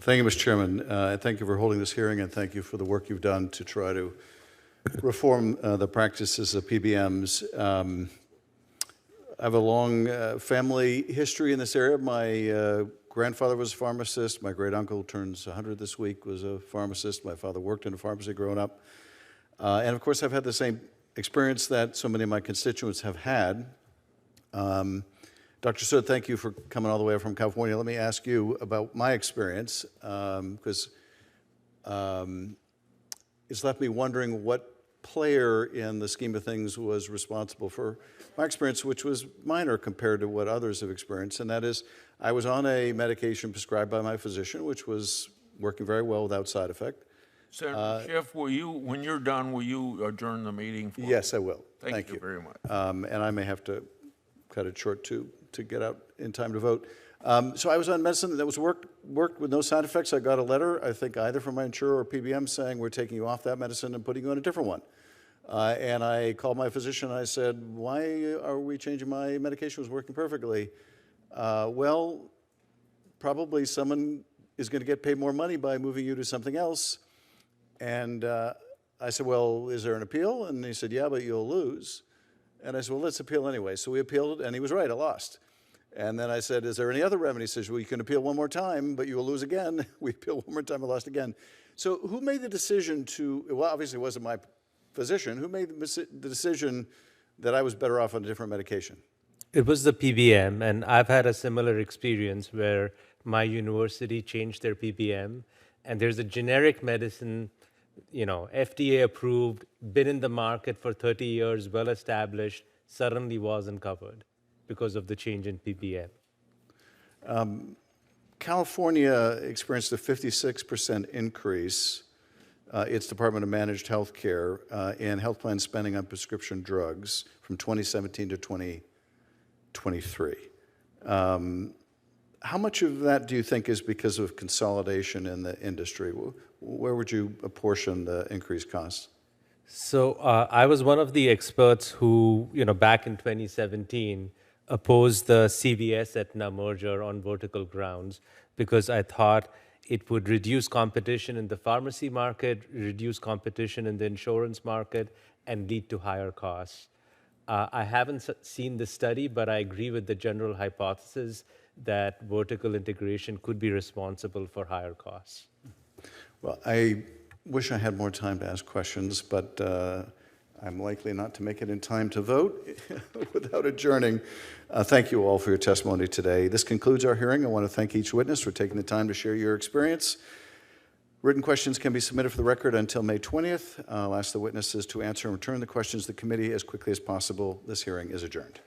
Thank you, Mr. Chairman. Thank you for holding this hearing, and thank you for the work you've done to try to reform the practices of PBMs. I have a long family history in this area. My grandfather was a pharmacist. My great-uncle turns 100 this week, was a pharmacist. My father worked in a pharmacy growing up. And of course, I've had the same experience that so many of my constituents have had. Dr. Sood, thank you for coming all the way from California. Let me ask you about my experience, because it's left me wondering what player in the scheme of things was responsible for my experience, which was minor compared to what others have experienced, and that is I was on a medication prescribed by my physician, which was working very well without side effect. Senator Schiff, when you're done, will you adjourn the meeting? Yes, I will. Thank you very much. And I may have to cut it short to get out in time to vote. So I was on medicine that was worked with no side effects. I got a letter, I think either from my insurer or PBM, saying we're taking you off that medicine and putting you on a different one. And I called my physician and I said, why are we changing my medication? It was working perfectly. Well, probably someone is going to get paid more money by moving you to something else. And I said, well, is there an appeal? And he said, yeah, but you'll lose. And I said, well, let's appeal anyway. So we appealed, and he was right, I lost. And then I said, is there any other remedy? He says, well, you can appeal one more time, but you will lose again. We appealed one more time, I lost again. So who made the decision to, well, obviously it wasn't my physician, who made the decision that I was better off on a different medication? It was the PBM, and I've had a similar experience where my university changed their PBM, and there's a generic medicine, FDA approved, been in the market for 30 years, well established, suddenly wasn't covered because of the change in PBM. California experienced a 56% increase, its Department of Managed Health Care, in health plan spending on prescription drugs from 2017 to 2023. How much of that do you think is because of consolidation in the industry? Where would you apportion the increased costs? So I was one of the experts who, back in 2017, opposed the CVS-Aetna merger on vertical grounds because I thought it would reduce competition in the pharmacy market, reduce competition in the insurance market, and lead to higher costs. I haven't seen the study, but I agree with the general hypothesis that vertical integration could be responsible for higher costs. Well, I wish I had more time to ask questions, but I'm likely not to make it in time to vote without adjourning. Thank you all for your testimony today. This concludes our hearing. I want to thank each witness for taking the time to share your experience. Written questions can be submitted for the record until May 20th. I'll ask the witnesses to answer and return the questions to the committee as quickly as possible. This hearing is adjourned.